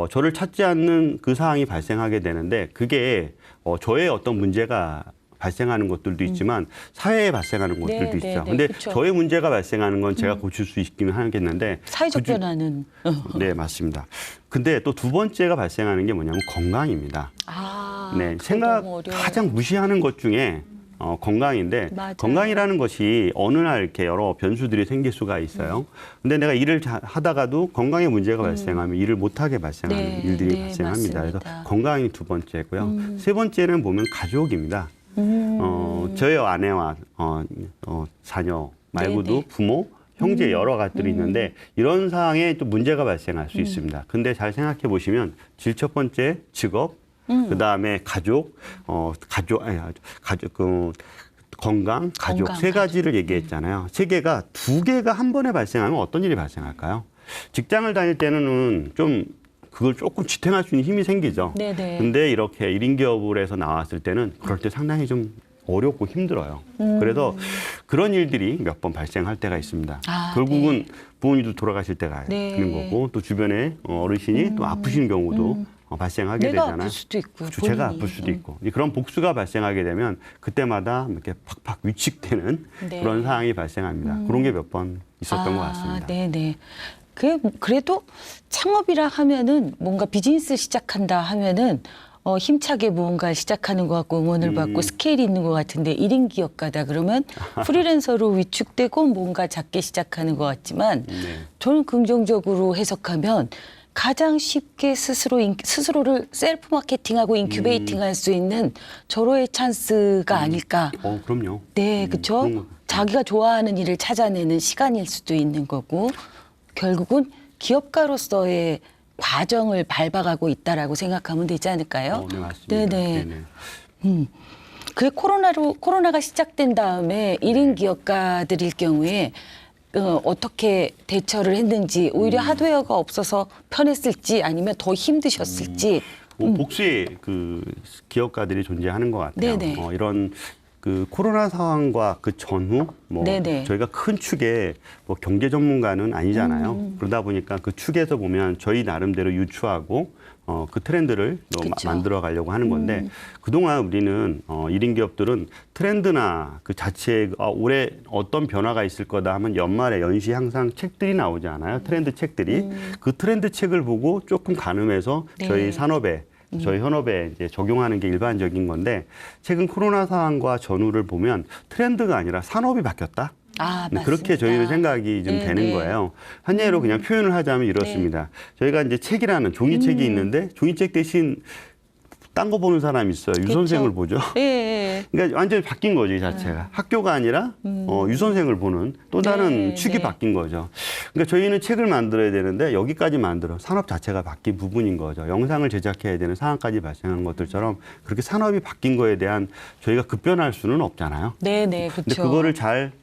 저를 찾지 않는 그 상황이 발생하게 되는데 그게 저의 어떤 문제가 발생하는 것들도 있지만 사회에 발생하는 것들도 네, 있죠. 네, 네, 근데 그쵸. 저의 문제가 발생하는 건 제가 고칠 수 있기는 하겠는데 사회적 변화는 네, 맞습니다. 근데 또 두 번째가 발생하는 게 뭐냐면 건강입니다. 그거 네, 너무 어려워요. 가장 무시하는 것 중에 건강인데 맞아요. 건강이라는 것이 어느 날 이렇게 여러 변수들이 생길 수가 있어요. 근데 내가 일을 하다가도 건강에 문제가 발생하면 일을 못하게 발생하는 네, 일들이 네, 발생합니다. 맞습니다. 그래서 건강이 두 번째고요. 세 번째는 보면 가족입니다. 저희 아내와 자녀 말고도 네네. 부모, 형제 여러 가지들이 있는데 이런 상황에 또 문제가 발생할 수 있습니다. 근데 잘 생각해 보시면 제일 첫 번째 직업, 그다음에 가족, 건강, 가족 건강, 세 가지를 얘기했잖아요. 세 개가 두 개가 한 번에 발생하면 어떤 일이 발생할까요? 직장을 다닐 때는 좀 그걸 조금 지탱할 수 있는 힘이 생기죠. 네네. 근데 이렇게 1인 기업을 해서 나왔을 때는 그럴 때 상당히 좀 어렵고 힘들어요. 그래서 그런 일들이 몇 번 발생할 때가 있습니다. 결국은 부모님도 돌아가실 때가 네. 있는 거고 또 주변에 어르신이 또 아프신 경우도 발생하게 내가 되잖아요. 아플 수도 있고 그렇죠. 제가 본인이. 아플 수도 있고 그런 복수가 발생하게 되면 그때마다 이렇게 팍팍 위축되는 네. 그런 상황이 발생합니다. 그런 게 몇 번 있었던 것 같습니다. 네네. 그래도 창업이라 하면은 뭔가 비즈니스 시작한다 하면은 힘차게 무언가 시작하는 것 같고 응원을 받고 스케일이 있는 것 같은데 1인 기업가다 그러면 프리랜서로 위축되고 뭔가 작게 시작하는 것 같지만 네. 저는 긍정적으로 해석하면 가장 쉽게 스스로를 셀프 마케팅하고 인큐베이팅할 수 있는 절호의 찬스가 아닐까. 그럼요. 네, 그렇죠. 그런 거. 자기가 좋아하는 일을 찾아내는 시간일 수도 있는 거고 결국은 기업가로서의 과정을 밟아가고 있다라고 생각하면 되지 않을까요? 네, 맞습니다. 네네. 네네. 그 코로나가 시작된 다음에 1인 기업가들일 경우에 어떻게 대처를 했는지 오히려 하드웨어가 없어서 편했을지 아니면 더 힘드셨을지. 복수의 그 기업가들이 존재하는 것 같아요. 네네. 이런 그 코로나 상황과 그 전후 네네. 저희가 큰 축에 경제 전문가는 아니잖아요. 그러다 보니까 그 축에서 보면 저희 나름대로 유추하고 그 트렌드를 그쵸. 만들어 가려고 하는 건데 그동안 우리는 1인 기업들은 트렌드나 그 자체에 올해 어떤 변화가 있을 거다 하면 연말에 연시 항상 책들이 나오지 않아요. 트렌드 책들이. 그 트렌드 책을 보고 조금 가늠해서 네. 저희 산업에 저희 현업에 이제 적용하는 게 일반적인 건데 최근 코로나 상황과 전후를 보면 트렌드가 아니라 산업이 바뀌었다. 맞습니다. 그렇게 저희는 생각이 좀 되는 네네. 거예요. 한 예로 그냥 표현을 하자면 이렇습니다. 저희가 이제 책이라는 종이책이 있는데 종이책 대신 딴 거 보는 사람이 있어요. 유선생을 보죠. 예, 예. 그러니까 완전히 바뀐 거죠, 이 자체가. 학교가 아니라 유선생을 보는 또 다른 네, 축이 네. 바뀐 거죠. 그러니까 저희는 책을 만들어야 되는데 여기까지 만들어 산업 자체가 바뀐 부분인 거죠. 영상을 제작해야 되는 상황까지 발생하는 것들처럼 그렇게 산업이 바뀐 거에 대한 저희가 급변할 수는 없잖아요. 네, 네, 근데 그렇죠. 그거를 잘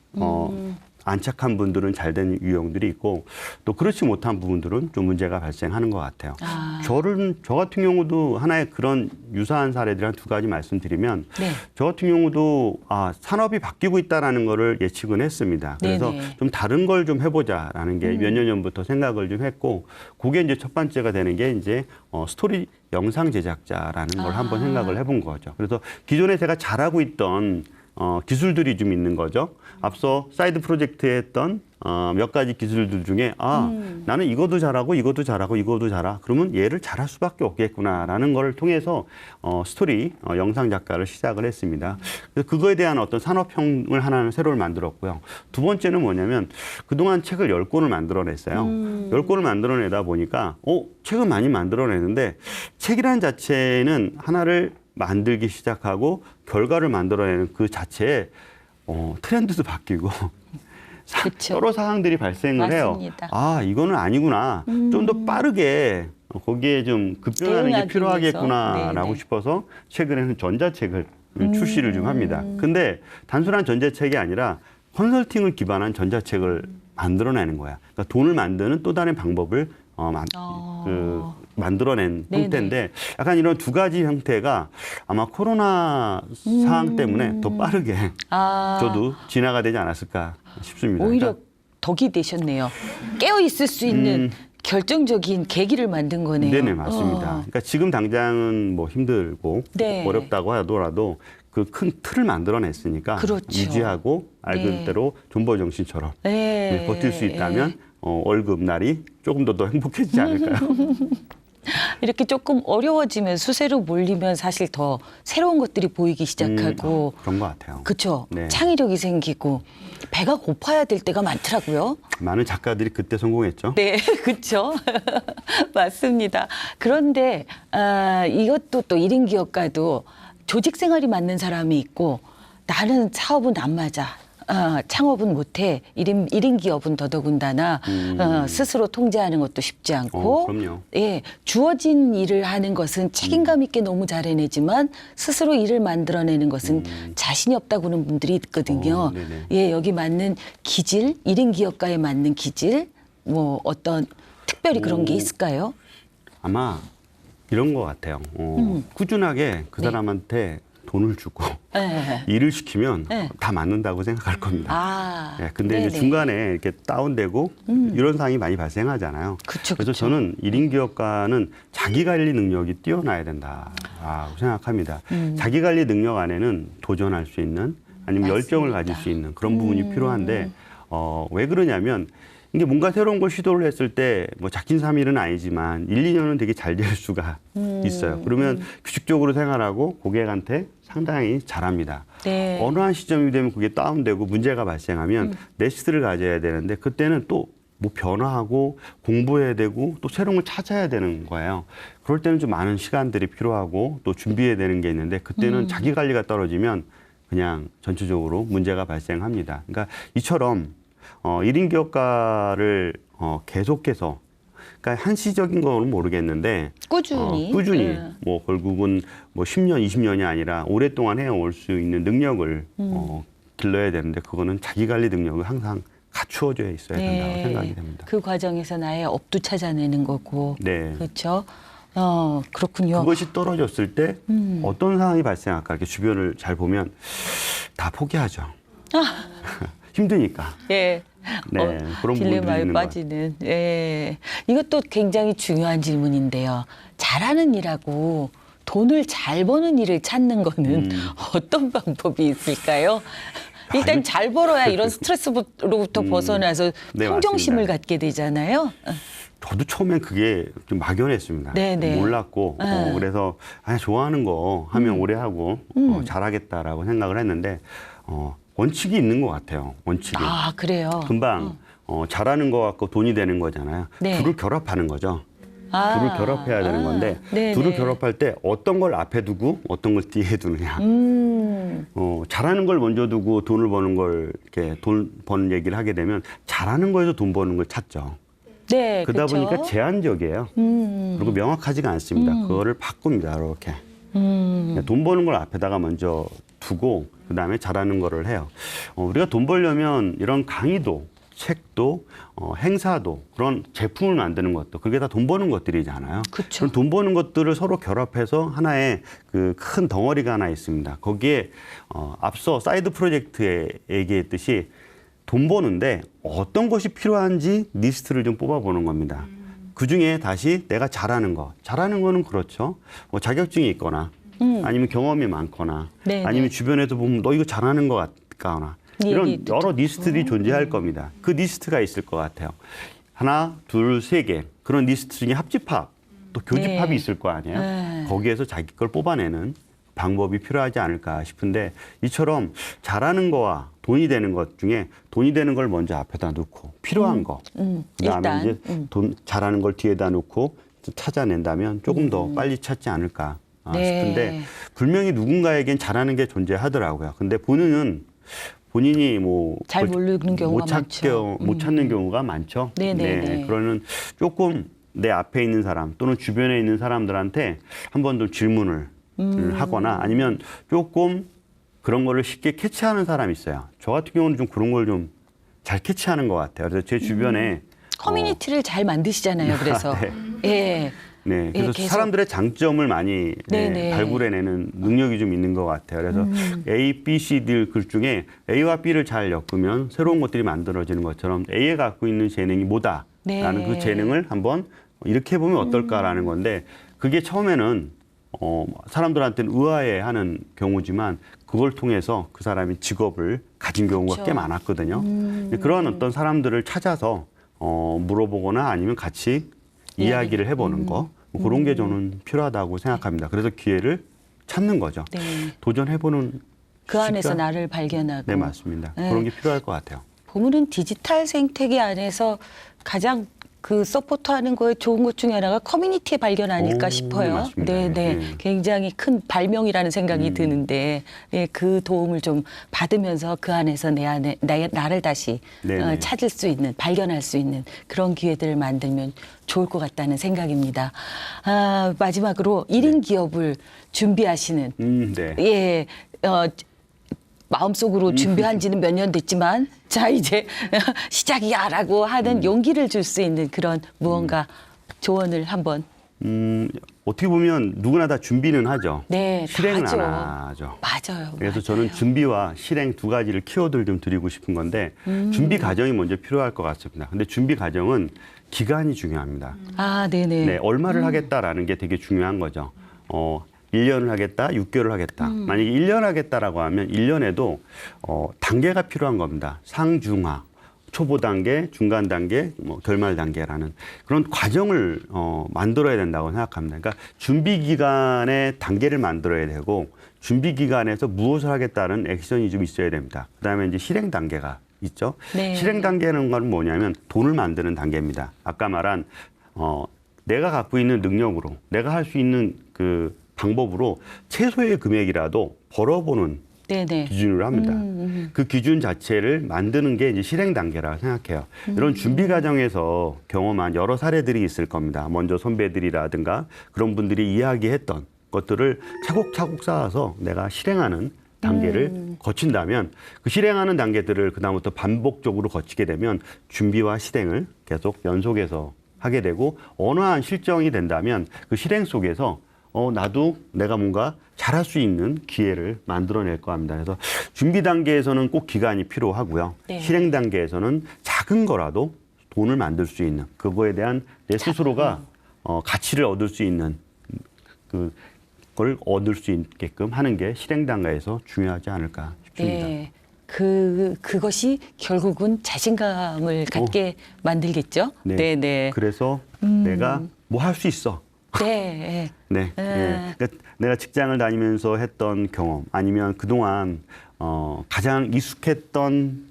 안착한 분들은 잘 된 유형들이 있고 또 그렇지 못한 부분들은 좀 문제가 발생하는 것 같아요. 저 같은 경우도 하나의 그런 유사한 사례들 한 두 가지 말씀드리면 네. 저 같은 경우도 산업이 바뀌고 있다는 거를 예측은 했습니다. 그래서 네네. 좀 다른 걸 좀 해보자라는 게 몇 년 전부터 생각을 좀 했고 그게 이제 첫 번째가 되는 게 이제 스토리 영상 제작자라는 걸 한번 생각을 해본 거죠. 그래서 기존에 제가 잘하고 있던 기술들이 좀 있는 거죠. 앞서 사이드 프로젝트에 했던 몇 가지 기술들 중에 나는 이것도 잘하고 이것도 잘하고 이것도 잘하. 그러면 얘를 잘할 수밖에 없겠구나라는 걸 통해서 스토리 영상 작가를 시작을 했습니다. 그래서 그거에 대한 어떤 산업형을 하나는 새로 만들었고요. 두 번째는 뭐냐면 그동안 책을 10권을 만들어냈어요. 10권을 만들어내다 보니까 책은 많이 만들어내는데 책이라는 자체는 하나를 만들기 시작하고 결과를 만들어내는 그 자체에 트렌드도 바뀌고 그쵸. 여러 사항들이 발생을 맞습니다. 해요. 이거는 아니구나. 좀 더 빠르게 거기에 좀 급변하는 게 대응하기 필요하겠구나라고 위해서. 네네. 싶어서 최근에는 전자책을 출시를 좀 합니다. 근데 단순한 전자책이 아니라 컨설팅을 기반한 전자책을 만들어내는 거야. 그러니까 돈을 만드는 또 다른 방법을 만들어낸 네네. 형태인데 약간 이런 두 가지 형태가 아마 코로나 상황 때문에 더 빠르게 저도 진화가 되지 않았을까 싶습니다. 오히려 그러니까 덕이 되셨네요. 깨어 있을 수 있는 결정적인 계기를 만든 거네요. 네네, 맞습니다. 그러니까 지금 당장은 뭐 힘들고 네. 어렵다고 하더라도 그 큰 틀을 만들어냈으니까 그렇죠. 유지하고 맑은 네. 대로 존버 정신처럼 네. 버틸 수 있다면 월급 날이 조금 더 행복해지지 않을까요? 이렇게 조금 어려워지면 수세로 몰리면 사실 더 새로운 것들이 보이기 시작하고 그런 것 같아요. 그렇죠. 네. 창의력이 생기고 배가 고파야 될 때가 많더라고요. 많은 작가들이 그때 성공했죠. 네, 그렇죠. 맞습니다. 그런데 이것도 또 1인 기업가도 조직 생활이 맞는 사람이 있고 나는 사업은 안 맞아. 창업은 못해. 1인 기업은 더더군다나 스스로 통제하는 것도 쉽지 않고 그럼요. 예, 주어진 일을 하는 것은 책임감 있게 너무 잘 해내지만 스스로 일을 만들어내는 것은 자신이 없다고는 분들이 있거든요. 네네. 예, 여기 맞는 기질, 1인 기업가에 맞는 기질, 뭐 어떤 특별히 그런 게 있을까요? 아마 이런 것 같아요. 꾸준하게 그 네. 사람한테 돈을 주고 네. 일을 시키면 네. 다 맞는다고 생각할 겁니다. 근데 이제 네네. 중간에 이렇게 다운되고 이런 상황이 많이 발생하잖아요. 그쵸, 그래서 그쵸. 저는 1인 기업가는 자기 관리 능력이 뛰어나야 된다고 생각합니다. 자기 관리 능력 안에는 도전할 수 있는 아니면 열정을 가질 수 있는 그런 부분이 필요한데 왜 그러냐면 이게 뭔가 새로운 걸 시도를 했을 때 뭐 작심삼일은 아니지만 1, 2년은 되게 잘 될 수가 있어요. 그러면 규칙적으로 생활하고 고객한테 상당히 잘합니다. 네. 어느 한 시점이 되면 그게 다운되고 문제가 발생하면 넥스트를 가져야 되는데 그때는 또 뭐 변화하고 공부해야 되고 또 새로운 걸 찾아야 되는 거예요. 그럴 때는 좀 많은 시간들이 필요하고 또 준비해야 되는 게 있는데 그때는 자기 관리가 떨어지면 그냥 전체적으로 문제가 발생합니다. 그러니까 이처럼 1인 기업가를 계속해서 그러니까 한시적인 거는 모르겠는데 꾸준히 뭐 결국은 뭐 10년, 20년이 아니라 오랫동안 해올 수 있는 능력을 길러야 되는데 그거는 자기 관리 능력을 항상 갖추어져 있어야 된다고 생각이 됩니다. 그 과정에서 나의 업도 찾아내는 거고 네. 그렇죠. 그렇군요. 그것이 떨어졌을 때 어떤 상황이 발생할까 이렇게 주변을 잘 보면 다 포기하죠. 힘드니까. 예. 네, 그런 부분들이 딜레마에 있는 것 빠지는. 예. 이것도 굉장히 중요한 질문인데요. 잘하는 일하고 돈을 잘 버는 일을 찾는 거는 어떤 방법이 있을까요? 일단 잘 벌어야 이런 스트레스로부터 벗어나서 네, 평정심을 맞습니다. 갖게 되잖아요. 저도 처음엔 그게 좀 막연했습니다. 네네. 몰랐고 그래서 좋아하는 거 하면 오래 하고 잘하겠다라고 생각을 했는데 원칙이 있는 것 같아요. 원칙이. 그래요. 금방 잘하는 거 갖고 돈이 되는 거잖아요. 네. 둘을 결합하는 거죠. 둘을 결합해야 되는 건데 네네. 둘을 결합할 때 어떤 걸 앞에 두고 어떤 걸 뒤에 두느냐. 잘하는 걸 먼저 두고 돈을 버는 걸 이렇게 돈 버는 얘기를 하게 되면 잘하는 거에서 돈 버는 걸 찾죠. 네, 그러다 그렇죠. 보니까 제한적이에요. 그리고 명확하지가 않습니다. 그거를 바꿉니다. 이렇게. 돈 버는 걸 앞에다가 먼저 두고 그다음에 잘하는 거를 해요. 우리가 돈 벌려면 이런 강의도 책도 행사도 그런 제품을 만드는 것도 그게 다 돈 버는 것들이잖아요. 그쵸. 그럼 돈 버는 것들을 서로 결합해서 하나의 그 큰 덩어리가 하나 있습니다. 거기에 앞서 사이드 프로젝트에 얘기했듯이 돈 버는데 어떤 것이 필요한지 리스트를 좀 뽑아보는 겁니다. 그중에 다시 내가 잘하는 거는 그렇죠. 뭐 자격증이 있거나 아니면 경험이 많거나 네네. 아니면 주변에서 보면 너 이거 잘하는 것 같거나 이런 얘기 여러 리스트들이 존재할 겁니다. 그 리스트가 있을 것 같아요. 하나, 둘, 세 개. 그런 리스트 중에 합집합, 또 교집합이 네. 있을 거 아니에요. 네. 거기에서 자기 걸 뽑아내는 방법이 필요하지 않을까 싶은데 이처럼 잘하는 거와 돈이 되는 것 중에 돈이 되는 걸 먼저 앞에다 놓고 필요한 거. 그다음에 일단, 이제 돈 잘하는 걸 뒤에다 놓고 찾아낸다면 조금 더 빨리 찾지 않을까 네. 싶은데 분명히 누군가에겐 잘하는 게 존재하더라고요. 근데 본인이 뭐 잘 모르는 경우가 못 찾는 경우가 많죠. 네네네. 그러는 조금 내 앞에 있는 사람 또는 주변에 있는 사람들한테 한 번 더 질문을 하거나 아니면 조금 그런 거를 쉽게 캐치하는 사람이 있어요. 저 같은 경우는 좀 그런 걸 좀 잘 캐치하는 것 같아요. 그래서 제 주변에 커뮤니티를 잘 만드시잖아요. 그래서 예. 네, 그래서 계속. 사람들의 장점을 많이 네네. 발굴해내는 능력이 좀 있는 것 같아요. 그래서 A, B, C, D 글 중에 A와 B를 잘 엮으면 새로운 것들이 만들어지는 것처럼 A에 갖고 있는 재능이 뭐다라는 네. 그 재능을 한번 이렇게 해보면 어떨까라는 건데 그게 처음에는 사람들한테는 의아해하는 경우지만 그걸 통해서 그 사람이 직업을 가진 경우가 그렇죠. 꽤 많았거든요. 그런 어떤 사람들을 찾아서 물어보거나 아니면 같이 이야기를 해보는 거 뭐 그런 게 저는 필요하다고 생각합니다. 그래서 기회를 찾는 거죠. 네. 도전해보는 그 안에서 시간? 나를 발견하고. 네, 맞습니다. 네. 그런 게 필요할 것 같아요. 보면은 디지털 생태계 안에서 가장 그 서포트하는 거에 좋은 것 중에 하나가 커뮤니티 발견 아닐까 오, 싶어요. 맞습니다. 네, 네. 네. 굉장히 큰 발명이라는 생각이 드는데 예, 그 도움을 좀 받으면서 그 안에서 내 안에 나를 다시 네네. 찾을 수 있는 발견할 수 있는 그런 기회들을 만들면 좋을 것 같다는 생각입니다. 마지막으로 1인 기업을 준비하시는 네. 예. 마음속으로 준비한 지는 몇 년 됐지만 자 이제 시작이야라고 하는 용기를 줄 수 있는 그런 무언가 조언을 한번. 어떻게 보면 누구나 다 준비는 하죠. 네, 실행은 다 하죠. 안 하죠. 맞아요. 그래서 맞아요. 저는 준비와 실행 두 가지를 키워드를 좀 드리고 싶은 건데 준비 과정이 먼저 필요할 것 같습니다. 근데 준비 과정은 기간이 중요합니다. 네네. 네, 얼마를 하겠다라는 게 되게 중요한 거죠. 1년을 하겠다, 6개월을 하겠다. 만약에 1년 하겠다라고 하면 1년에도 단계가 필요한 겁니다. 상중하, 초보 단계, 중간 단계, 뭐 결말 단계라는 그런 과정을 만들어야 된다고 생각합니다. 그러니까 준비 기간의 단계를 만들어야 되고 준비 기간에서 무엇을 하겠다는 액션이 좀 있어야 됩니다. 그다음에 이제 실행 단계가 있죠. 네. 실행 단계는 건 뭐냐면 돈을 만드는 단계입니다. 아까 말한 내가 갖고 있는 능력으로 내가 할 수 있는 그 방법으로 최소의 금액이라도 벌어보는 네네. 기준으로 합니다. 그 기준 자체를 만드는 게 이제 실행 단계라고 생각해요. 이런 준비 과정에서 경험한 여러 사례들이 있을 겁니다. 먼저 선배들이라든가 그런 분들이 이야기했던 것들을 차곡차곡 쌓아서 내가 실행하는 단계를 거친다면 그 실행하는 단계들을 그다음부터 반복적으로 거치게 되면 준비와 실행을 계속 연속해서 하게 되고 어느 한 실정이 된다면 그 실행 속에서 나도 내가 뭔가 잘할 수 있는 기회를 만들어낼 거 합니다. 그래서 준비 단계에서는 꼭 기간이 필요하고요. 네. 실행 단계에서는 작은 거라도 돈을 만들 수 있는 그거에 대한 내 스스로가 가치를 얻을 수 있는 그걸 얻을 수 있게끔 하는 게 실행 단계에서 중요하지 않을까 싶습니다. 네. 그것이 결국은 자신감을 갖게 만들겠죠. 네, 네. 그래서 내가 뭐 할 수 있어. 네. 네. 그러니까 내가 직장을 다니면서 했던 경험 아니면 그동안 가장 익숙했던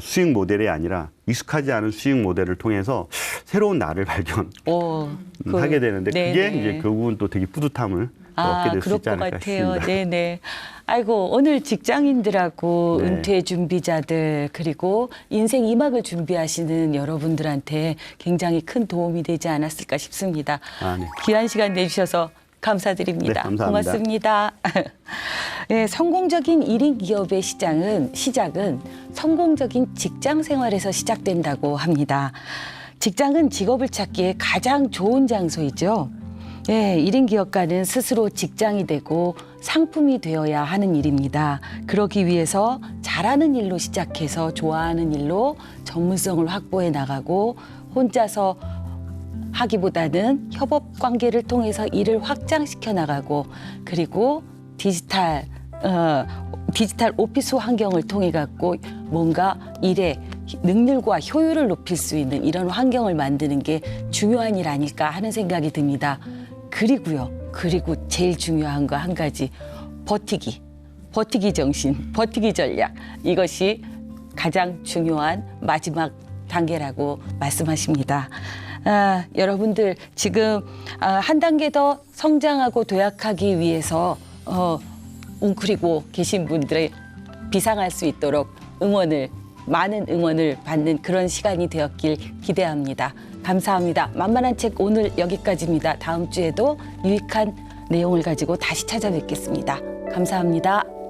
수익 모델이 아니라 익숙하지 않은 수익 모델을 통해서 새로운 나를 발견하게 되는데 그게 이제 결국은 또 되게 뿌듯함을 또 얻게 될 수 있지 않을까 싶습니다. 네네. 아이고 오늘 직장인들하고 네. 은퇴 준비자들 그리고 인생 2막을 준비하시는 여러분들한테 굉장히 큰 도움이 되지 않았을까 싶습니다. 네. 귀한 시간 내주셔서 감사드립니다. 네, 감사합니다. 고맙습니다. 네, 성공적인 1인 기업의 시작은 성공적인 직장 생활에서 시작된다고 합니다. 직장은 직업을 찾기에 가장 좋은 장소이죠. 네, 1인 기업가는 스스로 직장이 되고 상품이 되어야 하는 일입니다. 그러기 위해서 잘하는 일로 시작해서 좋아하는 일로 전문성을 확보해 나가고 혼자서 하기보다는 협업 관계를 통해서 일을 확장시켜 나가고 그리고 디지털 오피스 환경을 통해 갖고 뭔가 일의 능률과 효율을 높일 수 있는 이런 환경을 만드는 게 중요한 일 아닐까 하는 생각이 듭니다. 그리고 제일 중요한 거 한 가지 버티기 정신, 버티기 전략 이것이 가장 중요한 마지막 단계라고 말씀하십니다. 여러분들 지금 한 단계 더 성장하고 도약하기 위해서 웅크리고 계신 분들의 비상할 수 있도록 많은 응원을 받는 그런 시간이 되었길 기대합니다. 감사합니다. 만만한 책 오늘 여기까지입니다. 다음 주에도 유익한 내용을 가지고 다시 찾아뵙겠습니다. 감사합니다.